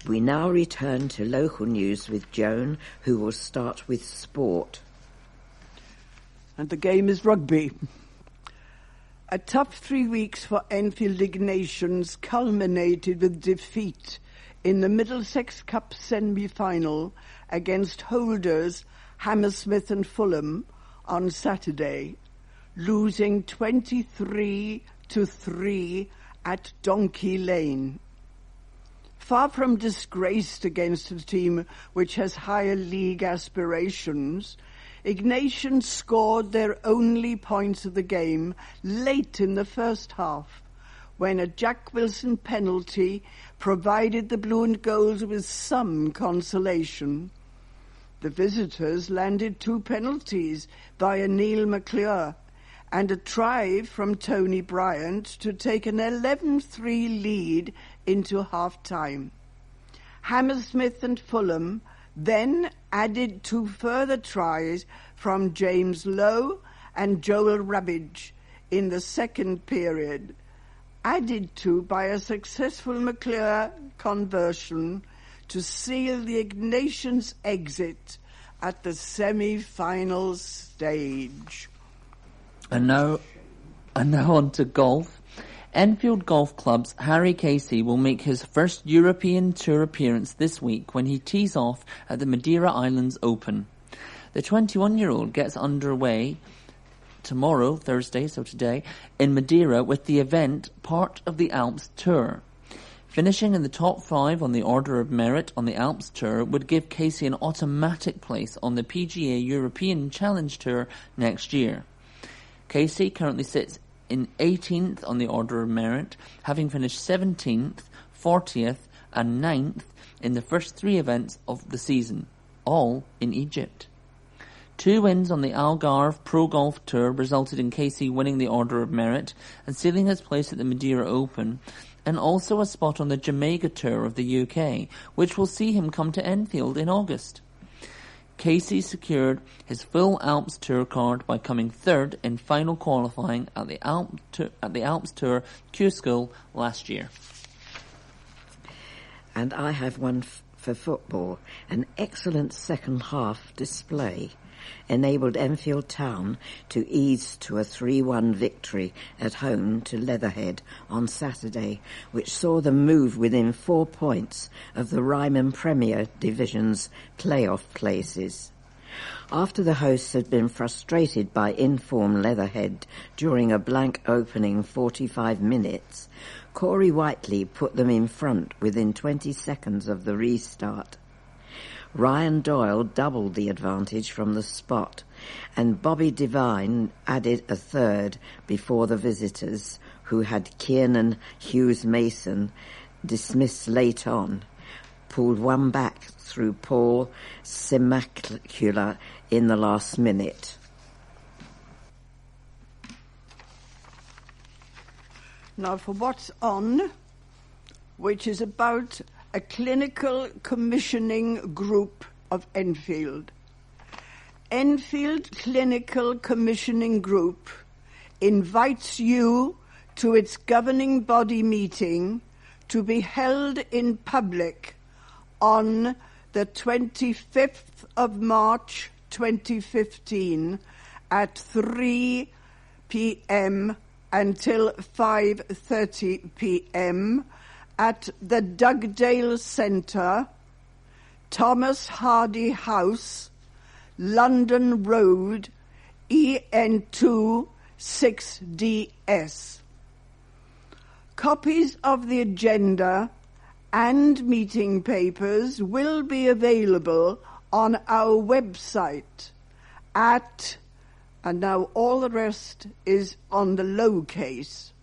We now return to local news with Joan, who will start with sport. And the game is rugby. A tough 3 weeks for Enfield Ignatians culminated with defeat in the Middlesex Cup semi-final against holders Hammersmith and Fulham on Saturday, losing 23-3 at Donkey Lane. Far from disgraced against a team which has higher league aspirations, Ignatians scored their only points of the game late in the first half, when a Jack Wilson penalty provided the Blue and Gold with some consolation. The visitors landed 2 penalties via Neil McClure and a try from Tony Bryant to take an 11-3 lead into half-time. Hammersmith and Fulham then added 2 further tries from James Lowe and Joel Rubbidge in the second period, added to by a successful McClure conversion to seal the Ignatians' exit at the semi-final stage. And now on to golf. Enfield Golf Club's Harry Casey will make his first European Tour appearance this week when he tees off at the Madeira Islands Open. The 21-year-old gets underway tomorrow, Thursday, so today, in Madeira with the event part of the Alps Tour. Finishing in the top 5 on the Order of Merit on the Alps Tour would give Casey an automatic place on the PGA European Challenge Tour next year. Casey currently sits in 18th on the Order of Merit, having finished 17th, 40th and 9th in the first 3 events of the season, all in Egypt. 2 wins on the Algarve Pro Golf Tour resulted in Casey winning the Order of Merit and sealing his place at the Madeira Open, and also a spot on the Jamaica Tour of the UK, which will see him come to Enfield in August. Casey secured his full Alps Tour card by coming 3rd in final qualifying at the Alps Tour Q-School last year. And I have one for football. An excellent second half display enabled Enfield Town to ease to a 3-1 victory at home to Leatherhead on Saturday, which saw them move within 4 points of the Ryman Premier Division's playoff places. After the hosts had been frustrated by in-form Leatherhead during a blank opening 45 minutes, Corey Whiteley put them in front within 20 seconds of the restart. Ryan Doyle doubled the advantage from the spot, and Bobby Devine added a third before the visitors, who had Kiernan Hughes-Mason dismissed late on, pulled one back through Paul Simacula in the last minute. Now for what's on, which is about a clinical commissioning group of Enfield. Enfield Clinical Commissioning Group invites you to its governing body meeting to be held in public on the 25th of March 2015 at 3 p.m. until 5:30 p.m. at the Dugdale Centre, Thomas Hardy House, London Road, EN2 6DS. Copies of the agenda and meeting papers will be available on our website at, and now all the rest is on the lowercase,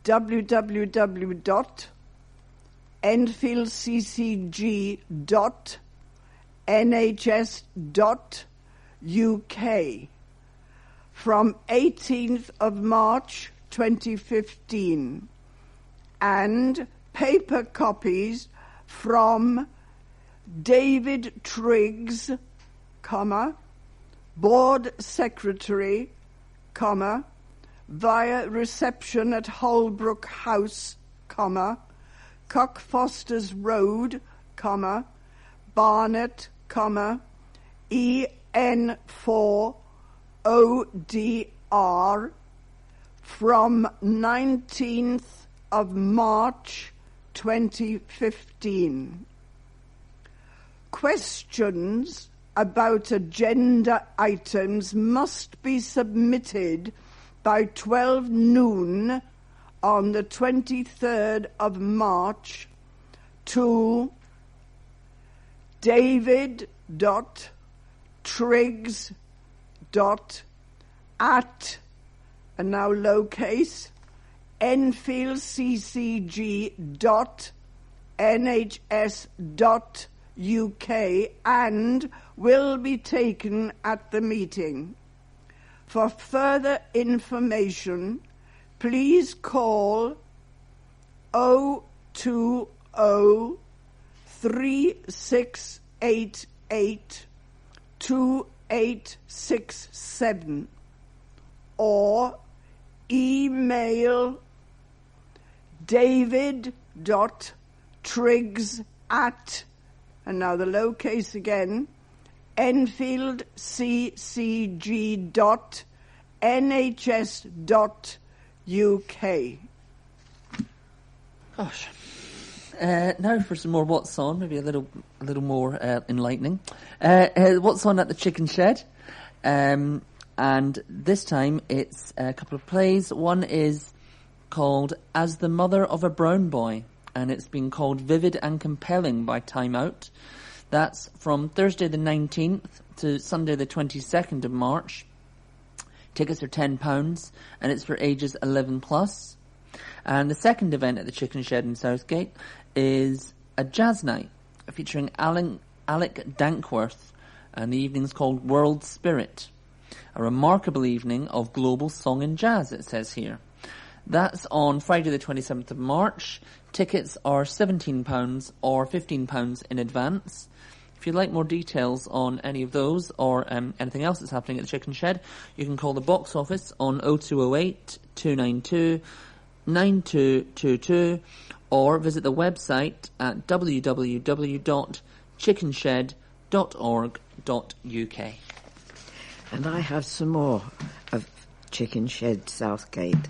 www.enfieldccg.nhs.uk from 18th of March 2015, and paper copies from David Triggs, Board Secretary, via reception at Holbrook House, Cockfosters Road, comma, Barnet, comma, EN4 ODR from 19th of March 2015. Questions about agenda items must be submitted by 12 noon on the 23rd of March to david.triggs.at, and now lowercase, enfieldccg.nhs.uk, and will be taken at the meeting. For further information, please call 020 3688 2867 or email david.triggs at, and now the lowercase again, enfieldccg.nhs.uk. Gosh. Now for some more What's On, maybe a little more enlightening. What's On at the Chicken Shed? And this time it's a couple of plays. One is called As the Mother of a Brown Boy, and it's been called Vivid and Compelling by Time Out. That's from Thursday the 19th to Sunday the 22nd of March. Tickets are £10 and it's for ages 11 plus. And the second event at the Chicken Shed in Southgate is a jazz night featuring Alec Dankworth, and the evening's called World Spirit. A remarkable evening of global song and jazz, it says here. That's on Friday the 27th of March. Tickets are £17 or £15 in advance. If you'd like more details on any of those or anything else that's happening at the Chicken Shed, you can call the box office on 0208 292 9222 or visit the website at www.chickenshed.org.uk. And I have some more of Chicken Shed Southgate.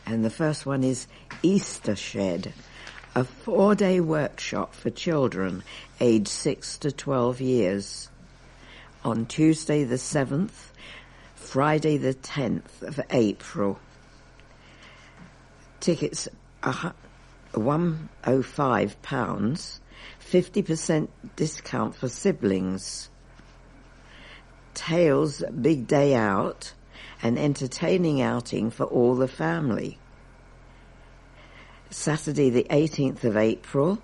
And the first one is Easter Shed, a 4-day workshop for children aged 6 to 12 years. On Tuesday the 7th, Friday the 10th of April. Tickets are £105, 50% discount for siblings. Tales Big Day Out, an entertaining outing for all the family. Saturday the 18th of April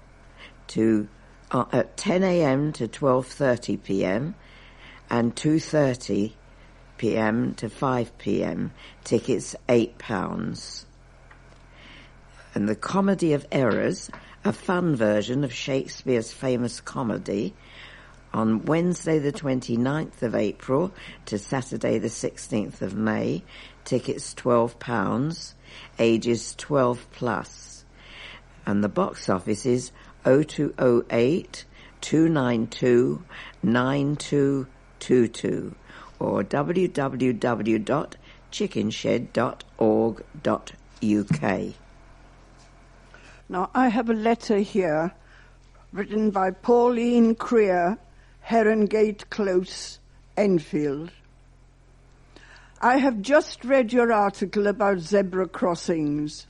at 10 a.m. to 12:30 p.m. and 2:30 p.m. to 5 p.m. Tickets £8. And The Comedy of Errors, a fun version of Shakespeare's famous comedy, on Wednesday the 29th of April to Saturday the 16th of May. Tickets £12, ages 12 plus. And the box office is 0208 292 9222 or www.chickenshed.org.uk. Now, I have a letter here written by Pauline Creer, Heron Gate Close, Enfield. I have just read your article about zebra crossings,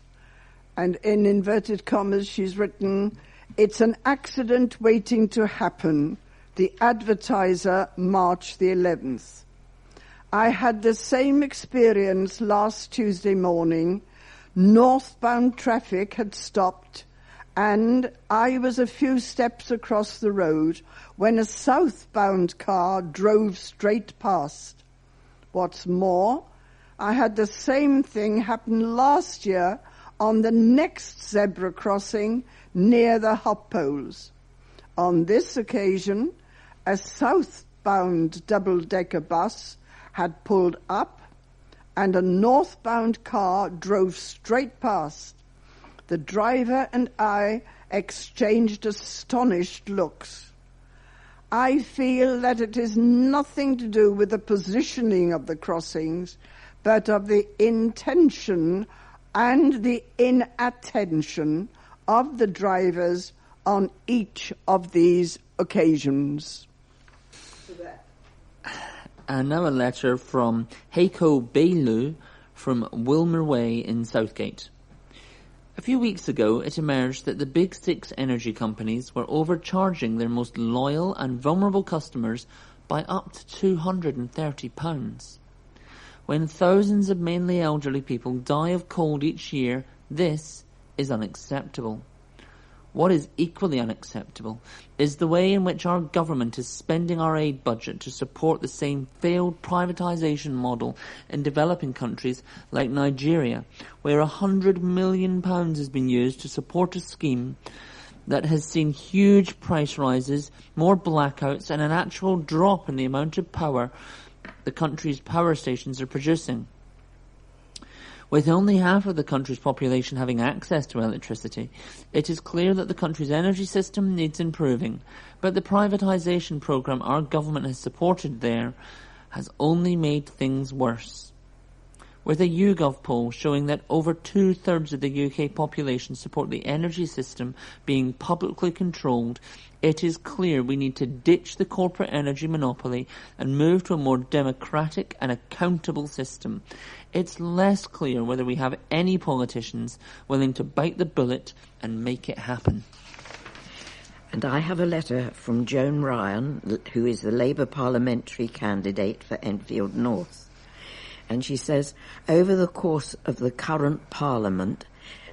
and in inverted commas she's written, "It's an accident waiting to happen. The Advertiser, March the 11th. I had the same experience last Tuesday morning. Northbound traffic had stopped, and I was a few steps across the road when a southbound car drove straight past. What's more, I had the same thing happen last year on the next zebra crossing near the hop poles. On this occasion, a southbound double-decker bus had pulled up and a northbound car drove straight past. The driver and I exchanged astonished looks. I feel that it is nothing to do with the positioning of the crossings, but of the intention and the inattention of the drivers on each of these occasions. And now a letter from Heiko Bailu from Wilmer Way in Southgate. A few weeks ago, it emerged that the big six energy companies were overcharging their most loyal and vulnerable customers by up to £230. When thousands of mainly elderly people die of cold each year, this is unacceptable. What is equally unacceptable is the way in which our government is spending our aid budget to support the same failed privatisation model in developing countries like Nigeria, where £100 million has been used to support a scheme that has seen huge price rises, more blackouts, and an actual drop in the amount of power the country's power stations are producing. With only half of the country's population having access to electricity, it is clear that the country's energy system needs improving, but the privatisation programme our government has supported there has only made things worse. With a YouGov poll showing that over 2/3 of the UK population support the energy system being publicly controlled, it is clear we need to ditch the corporate energy monopoly and move to a more democratic and accountable system. It's less clear whether we have any politicians willing to bite the bullet and make it happen. And I have a letter from Joan Ryan, who is the Labour parliamentary candidate for Enfield North. And she says, over the course of the current parliament,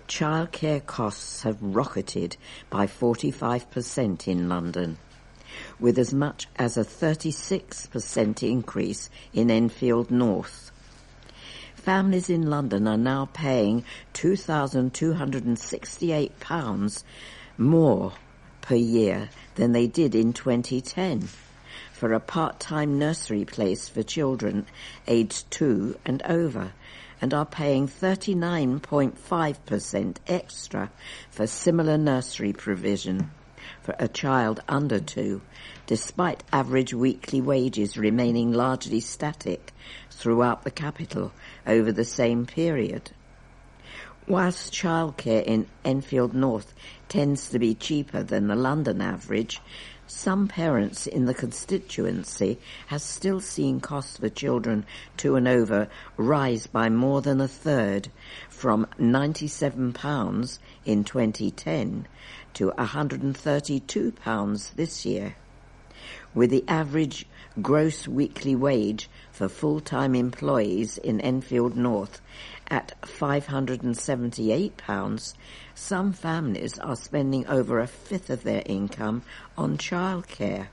childcare costs have rocketed by 45% in London, with as much as a 36% increase in Enfield North. Families in London are now paying £2,268 more per year than they did in 2010 for a part-time nursery place for children aged 2 and over, and are paying 39.5% extra for similar nursery provision for a child under 2, despite average weekly wages remaining largely static throughout the capital over the same period. Whilst childcare in Enfield North tends to be cheaper than the London average, some parents in the constituency have still seen costs for children 2 and over rise by more than a third, from £97 in 2010 to £132 this year, with the average gross weekly wage for full-time employees in Enfield North at £578, some families are spending over a fifth of their income on childcare.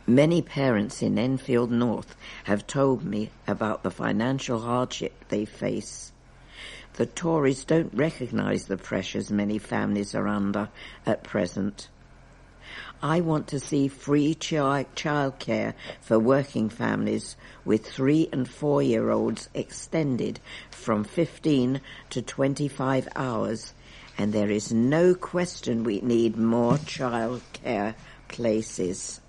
Many parents in Enfield North have told me about the financial hardship they face. The Tories don't recognise the pressures many families are under at present. I want to see free childcare for working families with 3 and 4-year-olds extended from 15 to 25 hours, and there is no question we need more childcare places.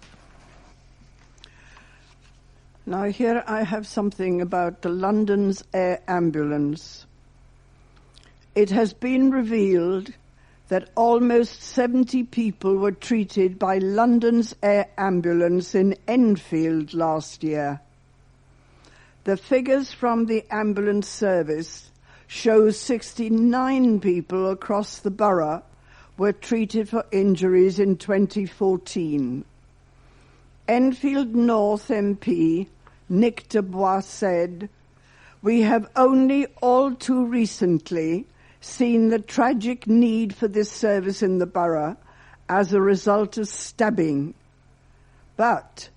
Now here I have something about the London's air ambulance. It has been revealed that almost 70 people were treated by London's air ambulance in Enfield last year. The figures from the ambulance service show 69 people across the borough were treated for injuries in 2014. Enfield North MP Nick Dubois said, "We have only all too recently seen the tragic need for this service in the borough as a result of stabbing. But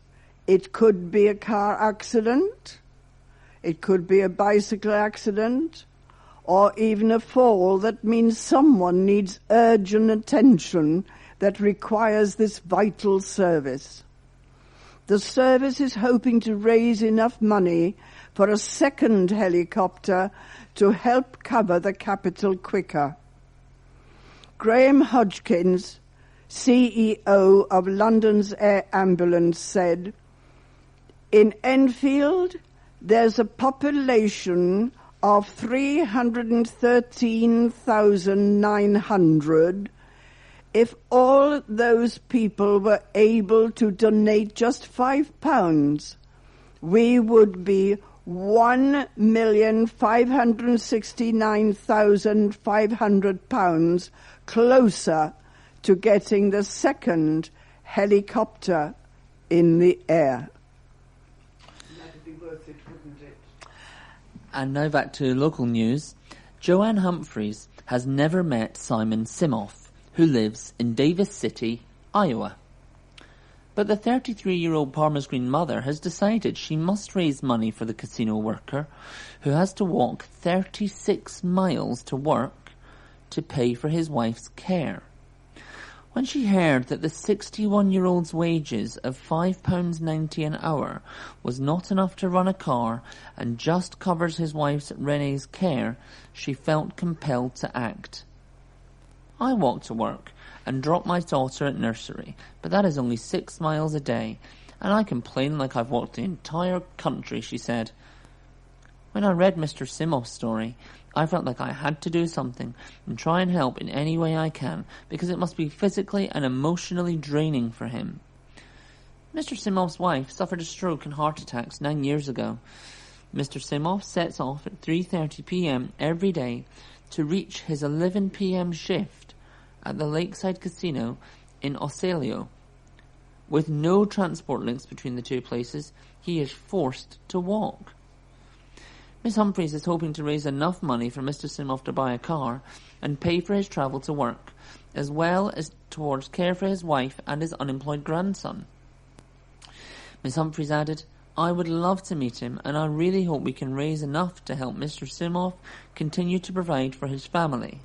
it could be a car accident, it could be a bicycle accident, or even a fall that means someone needs urgent attention that requires this vital service. The service is hoping to raise enough money for a second helicopter to help cover the capital quicker. Graham Hodgkins, CEO of London's Air Ambulance, said, "In Enfield, there's a population of 313,900. If all those people were able to donate just £5, we would be 1,569,500 pounds closer to getting the second helicopter in the air." That'd be worth it, wouldn't it? And now back to local news. Joanne Humphreys has never met Simon Simoff, who lives in Davis City, Iowa. But the 33-year-old Palmer's Green mother has decided she must raise money for the casino worker, who has to walk 36 miles to work to pay for his wife's care. When she heard that the 61-year-old's wages of £5.90 an hour was not enough to run a car and just covers his wife's Renee's care, she felt compelled to act. "I walk to work and drop my daughter at nursery, but that is only 6 miles a day, and I complain like I've walked the entire country," she said. "When I read Mr. Simoff's story, I felt like I had to do something and try and help in any way I can, because it must be physically and emotionally draining for him." Mr. Simoff's wife suffered a stroke and heart attacks 9 years ago. Mr. Simoff sets off at 3:30 p.m. every day to reach his 11 p.m. shift at the Lakeside Casino in Osalio. With no transport links between the two places, he is forced to walk. Miss Humphreys is hoping to raise enough money for Mr. Simoff to buy a car and pay for his travel to work, as well as towards care for his wife and his unemployed grandson. Miss Humphreys added, "I would love to meet him, and I really hope we can raise enough to help Mr. Simoff continue to provide for his family."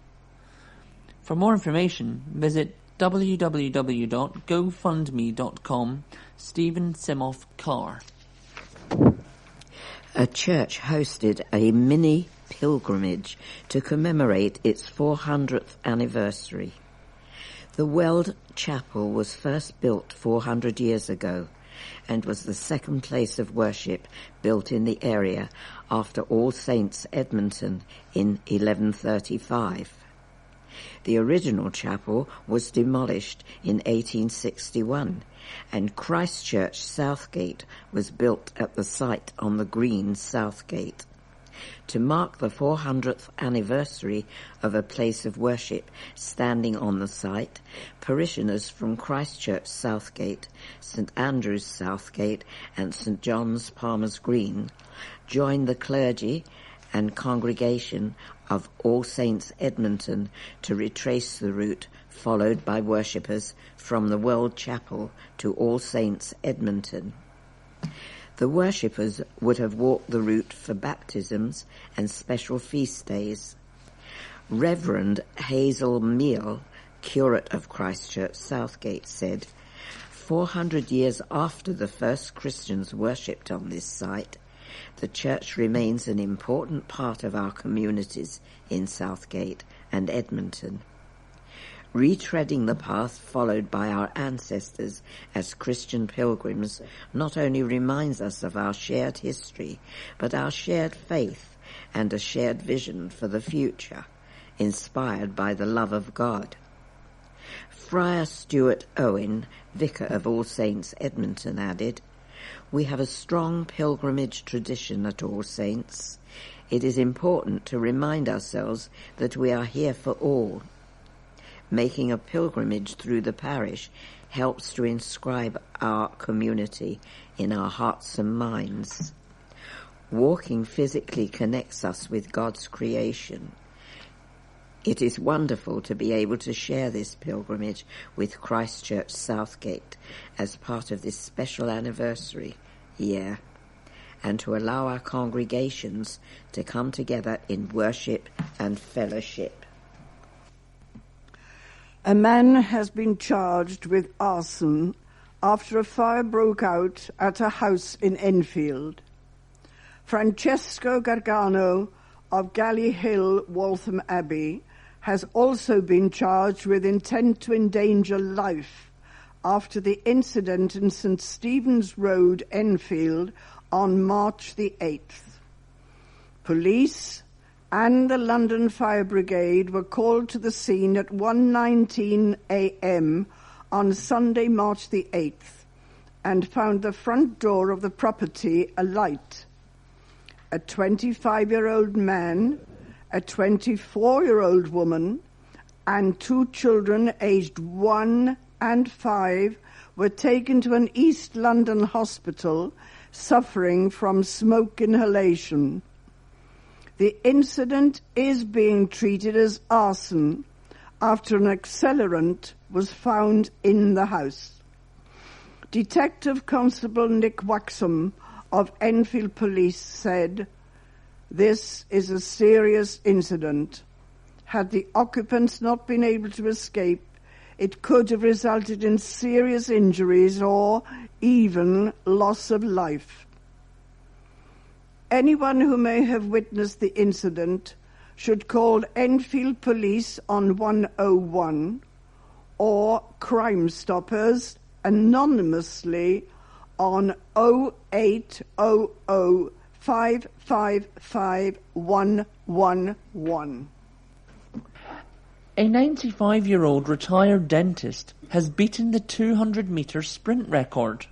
For more information, visit www.gofundme.com Stephen Simoff Car. A church hosted a mini pilgrimage to commemorate its 400th anniversary. The Weld Chapel was first built 400 years ago and was the second place of worship built in the area after All Saints Edmonton in 1135. The original chapel was demolished in 1861, and Christchurch Southgate was built at the site on the green Southgate. To mark the 400th anniversary of a place of worship standing on the site, parishioners from Christchurch Southgate, St Andrew's Southgate and St John's Palmer's Green joined the clergy and congregation of All Saints Edmonton to retrace the route followed by worshippers from the World Chapel to All Saints Edmonton. The worshippers would have walked the route for baptisms and special feast days. Reverend Hazel Meal, curate of Christchurch Southgate, said, 400 years after the first Christians worshipped on this site, the church remains an important part of our communities in Southgate and Edmonton. Retreading the path followed by our ancestors as Christian pilgrims not only reminds us of our shared history, but our shared faith and a shared vision for the future, inspired by the love of God. Friar Stuart Owen, vicar of All Saints Edmonton, added, "We have a strong pilgrimage tradition at All Saints. It is important to remind ourselves that we are here for all. Making a pilgrimage through the parish helps to inscribe our community in our hearts and minds. Walking physically connects us with God's creation. It is wonderful to be able to share this pilgrimage with Christchurch Southgate as part of this special anniversary year, and to allow our congregations to come together in worship and fellowship." A man has been charged with arson after a fire broke out at a house in Enfield. Francesco Gargano of Galley Hill, Waltham Abbey, has also been charged with intent to endanger life after the incident in St Stephen's Road, Enfield, on March the 8th. Police and the London Fire Brigade were called to the scene at 1:19 a.m. on Sunday, March the 8th, and found the front door of the property alight. A 25-year-old man, a 24-year-old woman, and 2 children aged 1 and 5 were taken to an East London hospital suffering from smoke inhalation. The incident is being treated as arson after an accelerant was found in the house. Detective Constable Nick Waxham of Enfield Police said, "This is a serious incident. Had the occupants not been able to escape, it could have resulted in serious injuries or even loss of life. Anyone who may have witnessed the incident should call Enfield Police on 101 or Crime Stoppers anonymously on 0800 555 111. A 95-year-old retired dentist has beaten the 200-metre sprint record.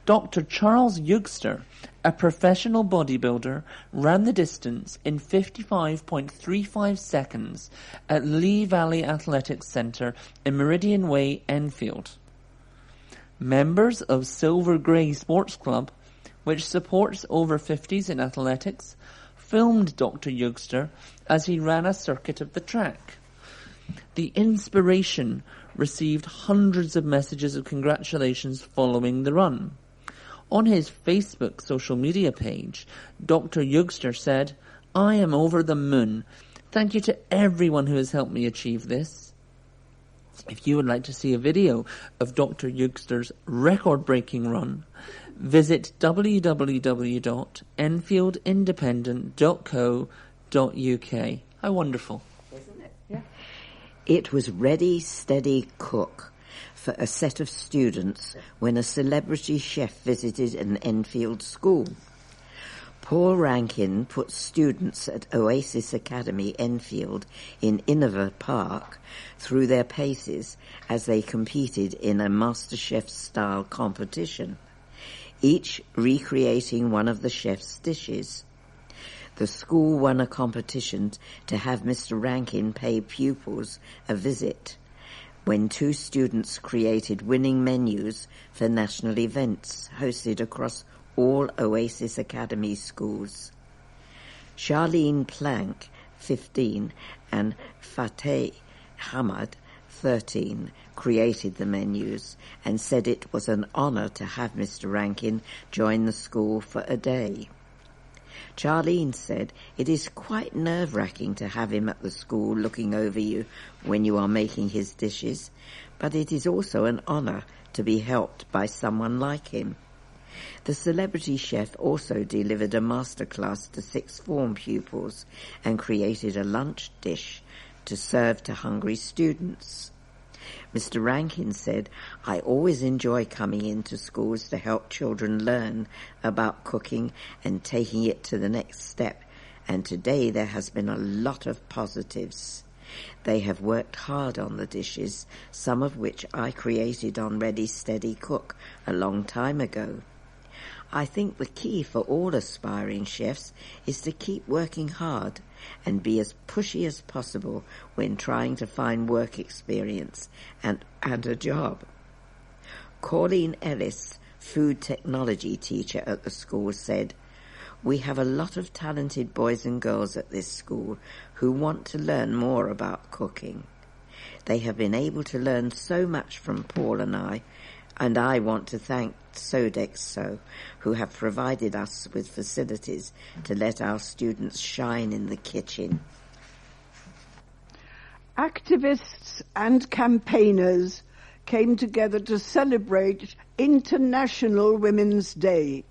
Dr. Charles Youngster, a professional bodybuilder, ran the distance in 55.35 seconds at Lee Valley Athletics Centre in Meridian Way, Enfield. Members of Silver Grey Sports Club, which supports over 50s in athletics, filmed Dr. Youngster as he ran a circuit of the track. The inspiration received hundreds of messages of congratulations following the run. On his Facebook social media page, Dr. Youngster said, "I am over the moon. Thank you to everyone who has helped me achieve this." If you would like to see a video of Dr. Youngster's record-breaking run, visit www.enfieldindependent.co.uk. How wonderful. Isn't it? Yeah. It was Ready, Steady, Cook for a set of students when a celebrity chef visited an Enfield school. Paul Rankin put students at Oasis Academy, Enfield, in Inver Park through their paces as they competed in a MasterChef-style competition, each recreating one of the chef's dishes. The school won a competition to have Mr. Rankin pay pupils a visit when 2 students created winning menus for national events hosted across all Oasis Academy schools. Charlene Plank, 15, and Fateh Hamad, 13, created the menus and said it was an honour to have Mr. Rankin join the school for a day. Charlene said it is quite nerve-wracking to have him at the school looking over you when you are making his dishes, but it is also an honour to be helped by someone like him. The celebrity chef also delivered a masterclass to 6th form pupils and created a lunch dish to serve to hungry students. Mr. Rankin said, "I always enjoy coming into schools to help children learn about cooking and taking it to the next step, and today there has been a lot of positives. They have worked hard on the dishes, some of which I created on Ready, Steady, Cook a long time ago. I think the key for all aspiring chefs is to keep working hard and be as pushy as possible when trying to find work experience and a job." Colin Ellis, food technology teacher at the school, said, "We have a lot of talented boys and girls at this school who want to learn more about cooking. They have been able to learn so much from Paul and I want to thank Sodexo, who have provided us with facilities to let our students shine in the kitchen." Activists and campaigners came together to celebrate International Women's Day.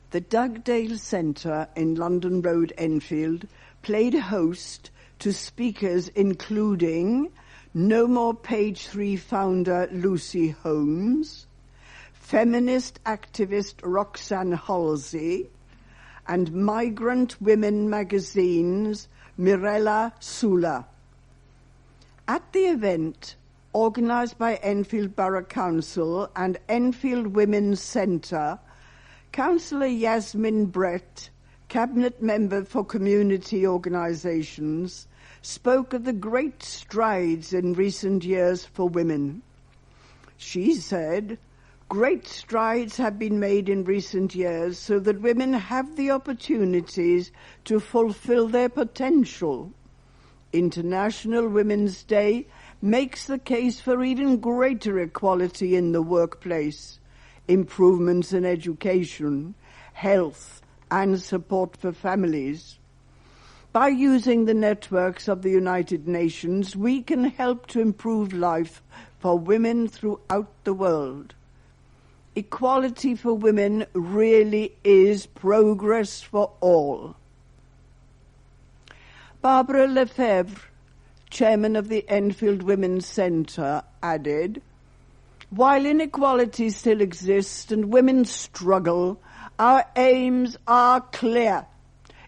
The Dugdale Centre in London Road, Enfield, played host to speakers including No More Page 3 founder Lucy Holmes, feminist activist Roxanne Halsey, and Migrant Women magazine's Mirella Sula. At the event, organised by Enfield Borough Council and Enfield Women's Centre, Councillor Yasmin Brett, Cabinet Member for Community Organisations, spoke of the great strides in recent years for women. She said, "Great strides have been made in recent years so that women have the opportunities to fulfil their potential. International Women's Day makes the case for even greater equality in the workplace, improvements in education, health, and support for families. By using the networks of the United Nations, we can help to improve life for women throughout the world. Equality for women really is progress for all." Barbara Lefebvre, chairman of the Enfield Women's Centre, added, "While inequality still exists and women struggle, our aims are clear.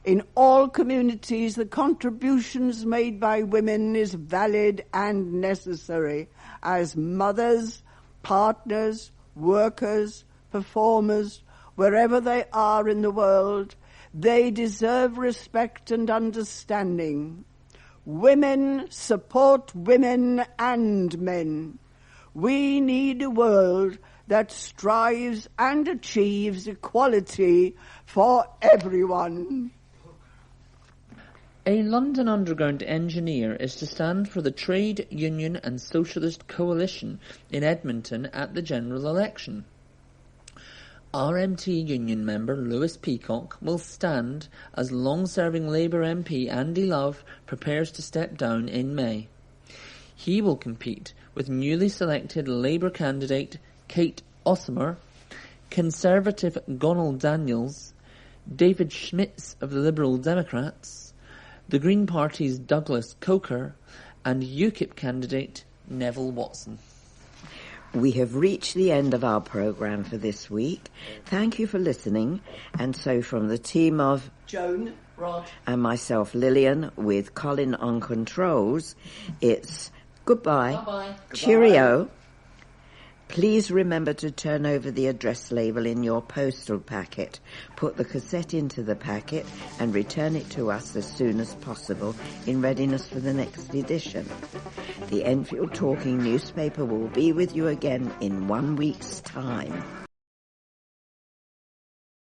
In all communities, the contributions made by women is valid and necessary as mothers, partners, workers, performers, wherever they are in the world. They deserve respect and understanding. Women support women and men. We need a world that strives and achieves equality for everyone." A London Underground engineer is to stand for the Trade Union and Socialist Coalition in Edmonton at the general election. RMT Union member Lewis Peacock will stand as long-serving Labour MP Andy Love prepares to step down in May. He will compete with newly selected Labour candidate Kate Ossimer, Conservative Gonal Daniels, David Schmitz of the Liberal Democrats, the Green Party's Douglas Coker, and UKIP candidate Neville Watson. We have reached the end of our programme for this week. Thank you for listening. And so from the team of Joan, Rod, and myself, Lillian, with Colin on controls, it's goodbye. Bye-bye. Cheerio. Please remember to turn over the address label in your postal packet. Put the cassette into the packet and return it to us as soon as possible in readiness for the next edition. The Enfield Talking newspaper will be with you again in 1 week's time.